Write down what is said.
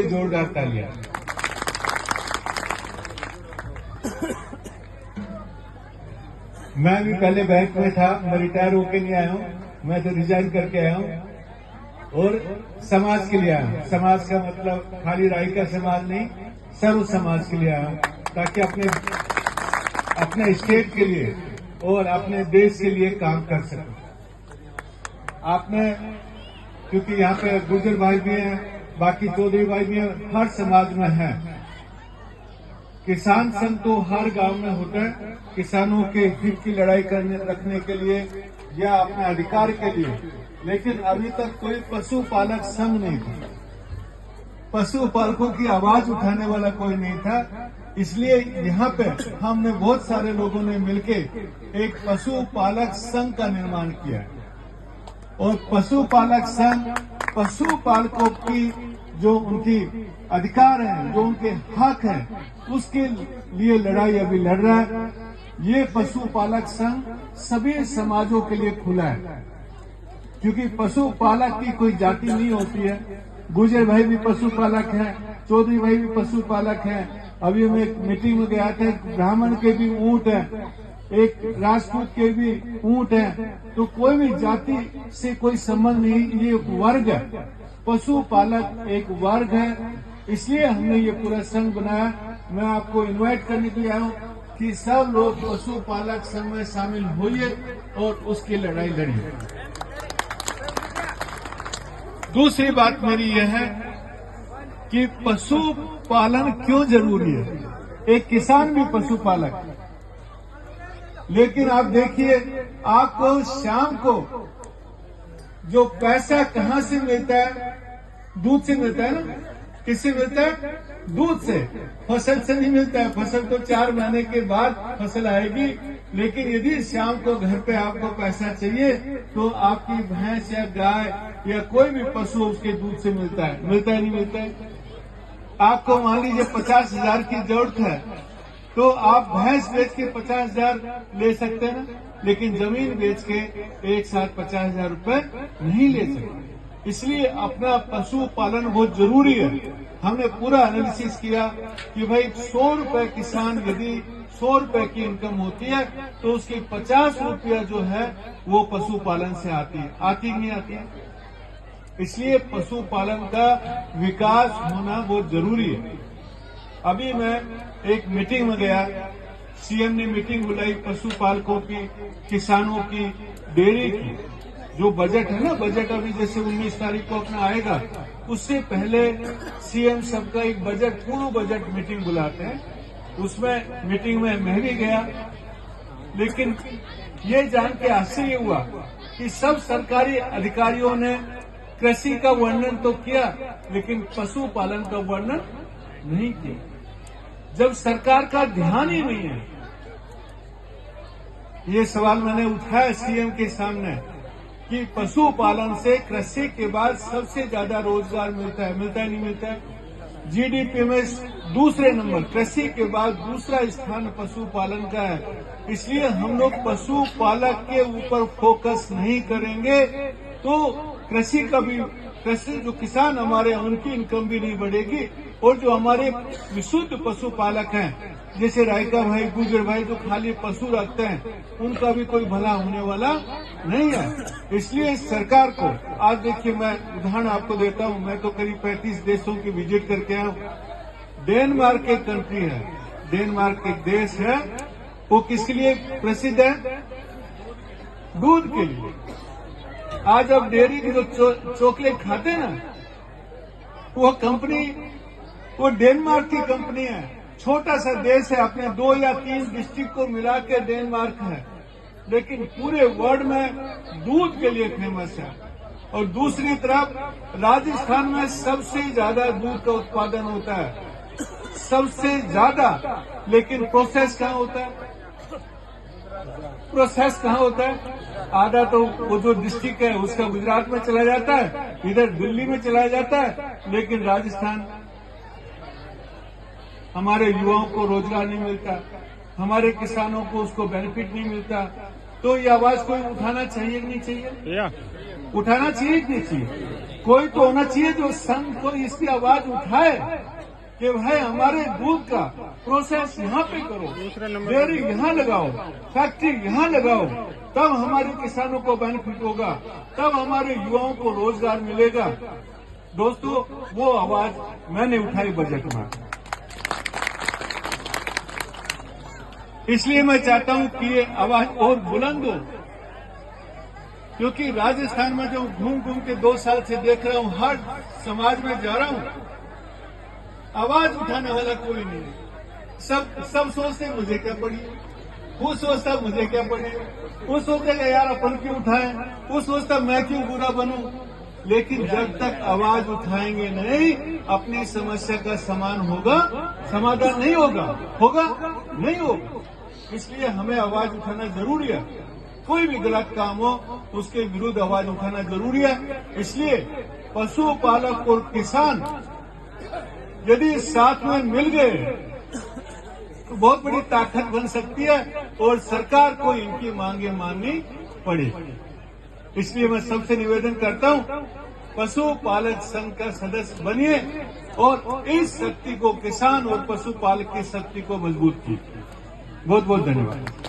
जोरदार तालियां। मैं भी पहले बैंक में था, मैं रिटायर होके नहीं आया हूं, मैं तो रिजाइन करके आया हूं और समाज के लिए आया हूं। समाज का मतलब खाली रायका समाज नहीं, सर्व समाज के लिए आया हूं, ताकि अपने स्टेट के लिए और अपने देश के लिए काम कर सकूं। आपने, क्योंकि यहाँ पे गुर्जर भाई भी हैं, बाकी चौधरी भाई भी हैं, हर समाज में है। किसान संघ तो हर गांव में होता है, किसानों के हित की लड़ाई रखने के लिए या अपने अधिकार के लिए, लेकिन अभी तक कोई पशुपालक संघ नहीं था। पशुपालकों की आवाज उठाने वाला कोई नहीं था। इसलिए यहाँ पे हमने बहुत सारे लोगों ने मिलके एक पशुपालक संघ का निर्माण किया है और पशुपालक संघ पशुपालकों की जो उनकी अधिकार हैं, जो उनके हक हैं, उसके लिए लड़ाई अभी लड़ रहा है। ये पशुपालक संघ सभी समाजों के लिए खुला है, क्योंकि पशुपालक की कोई जाति नहीं होती है। गुर्जर भाई भी पशुपालक हैं, चौधरी भाई भी पशुपालक हैं। अभी मैं एक मीटिंग में गया था, ब्राह्मण के भी ऊंट हैं, एक राजपूत के भी ऊंट हैं। तो कोई भी जाति से कोई संबंध नहीं, ये वर्ग है। पशुपालक एक वर्ग है, इसलिए हमने ये पूरा संघ बनाया। मैं आपको इनवाइट करने के लिए आया हूँ कि सब लोग पशुपालक संघ में शामिल होइए और उसकी लड़ाई लड़िए। दूसरी बात मेरी यह है कि पशुपालन क्यों जरूरी है। एक किसान भी पशुपालक है, लेकिन आप देखिए, आपको शाम को जो पैसा कहाँ से मिलता है? दूध से मिलता है ना। किससे मिलता है? दूध से। फसल से नहीं मिलता है। फसल तो 4 महीने के बाद फसल आएगी, लेकिन यदि शाम को घर पे आपको पैसा चाहिए तो आपकी भैंस या गाय या कोई भी पशु उसके दूध से मिलता है। मिलता है नहीं मिलता है? आपको मान लीजिए 50,000 की जरूरत है, तो आप भैंस बेच के 50,000 ले सकते हैं ना, लेकिन जमीन बेच के एक साथ 50,000 रुपए नहीं ले सकते। इसलिए अपना पशुपालन बहुत जरूरी है। हमने पूरा एनालिसिस किया कि भाई 100 रुपए किसान, यदि 100 रुपए की इनकम होती है तो उसकी 50 रुपया जो है वो पशुपालन से आती है। आती नहीं आती है? इसलिए पशुपालन का विकास होना बहुत जरूरी है। अभी मैं एक मीटिंग में गया, सीएम ने मीटिंग बुलाई पशुपालकों की, किसानों की, डेयरी की। जो बजट है ना, बजट अभी जैसे 19 तारीख को अपना आएगा, उससे पहले सीएम सबका एक बजट, पूर्ण बजट मीटिंग बुलाते हैं। उसमें मीटिंग में मैं भी गया, लेकिन ये जान के आश्चर्य हुआ कि सब सरकारी अधिकारियों ने कृषि का वर्णन तो किया, लेकिन पशुपालन का वर्णन नहीं किया। जब सरकार का ध्यान ही नहीं है। ये सवाल मैंने उठाया सीएम के सामने कि पशुपालन से कृषि के बाद सबसे ज्यादा रोजगार मिलता है। मिलता है नहीं मिलता है? जीडीपी में दूसरे नंबर, कृषि के बाद दूसरा स्थान पशुपालन का है। इसलिए हम लोग पशुपालक के ऊपर फोकस नहीं करेंगे तो कृषि जो किसान हमारे, उनकी इनकम भी नहीं बढ़ेगी, और जो हमारे विशुद्ध पशुपालक हैं, जैसे रायका भाई, गुर्जर भाई, जो खाली पशु रखते हैं, उनका भी कोई भला होने वाला नहीं है। इसलिए सरकार को, आज देखिए, मैं उदाहरण आपको देता हूं, मैं तो करीब 35 देशों की विजिट करके आया हूं। डेनमार्क एक कंट्री है, डेनमार्क एक देश है, वो किसके लिए प्रसिद्ध है? दूध के लिए। आज अब डेयरी की जो चॉकलेट खाते हैं ना, वो कंपनी, वो डेनमार्क की कंपनी है। छोटा सा देश है, अपने 2 या 3 डिस्ट्रिक्ट को मिला के डेनमार्क है, लेकिन पूरे वर्ल्ड में दूध के लिए फेमस है। और दूसरी तरफ राजस्थान में सबसे ज्यादा दूध का उत्पादन होता है, सबसे ज्यादा। लेकिन प्रोसेस कहाँ होता है? प्रोसेस कहाँ होता है? आधा तो वो जो डिस्ट्रिक्ट है उसका गुजरात में चला जाता है, इधर दिल्ली में चला जाता है, लेकिन राजस्थान, हमारे युवाओं को रोजगार नहीं मिलता, हमारे किसानों को उसको बेनिफिट नहीं मिलता। तो ये आवाज कोई उठाना चाहिए कि नहीं चाहिए? उठाना चाहिए कि नहीं चाहिए? कोई तो होना चाहिए जो संघ को इसकी आवाज उठाए कि भाई हमारे दूध का प्रोसेस यहाँ पे करो, डेयरी यहाँ लगाओ, फैक्ट्री यहाँ लगाओ, तब हमारे किसानों को बेनिफिट होगा, तब हमारे युवाओं को रोजगार मिलेगा। दोस्तों, वो आवाज मैंने उठाई बजट में। इसलिए मैं चाहता हूं कि ये आवाज और बुलंद हो, क्योंकि राजस्थान में जो घूम घूम के 2 साल से देख रहा हूं, हर समाज में जा रहा हूं, आवाज उठाने वाला कोई नहीं है। सब सोचते मुझे क्या पड़ी, वो सोचता मुझे क्या पड़ी, वो सोचेगा यार अपन क्यों उठाए, वो सोचता मैं क्यों बुरा बनूं। लेकिन जब तक आवाज उठाएंगे नहीं, अपनी समस्या का समाधान नहीं होगा नहीं होगा। इसलिए हमें आवाज उठाना जरूरी है। कोई भी गलत काम हो उसके विरुद्ध आवाज उठाना जरूरी है। इसलिए पशुपालक और किसान यदि साथ में मिल गए तो बहुत बड़ी ताकत बन सकती है और सरकार को इनकी मांगे माननी पड़ेगी। इसलिए मैं सबसे निवेदन करता हूं, पशुपालक संघ का सदस्य बनिए और इस शक्ति को, किसान और पशुपालक की शक्ति को मजबूत कीजिए। बहुत बहुत धन्यवाद।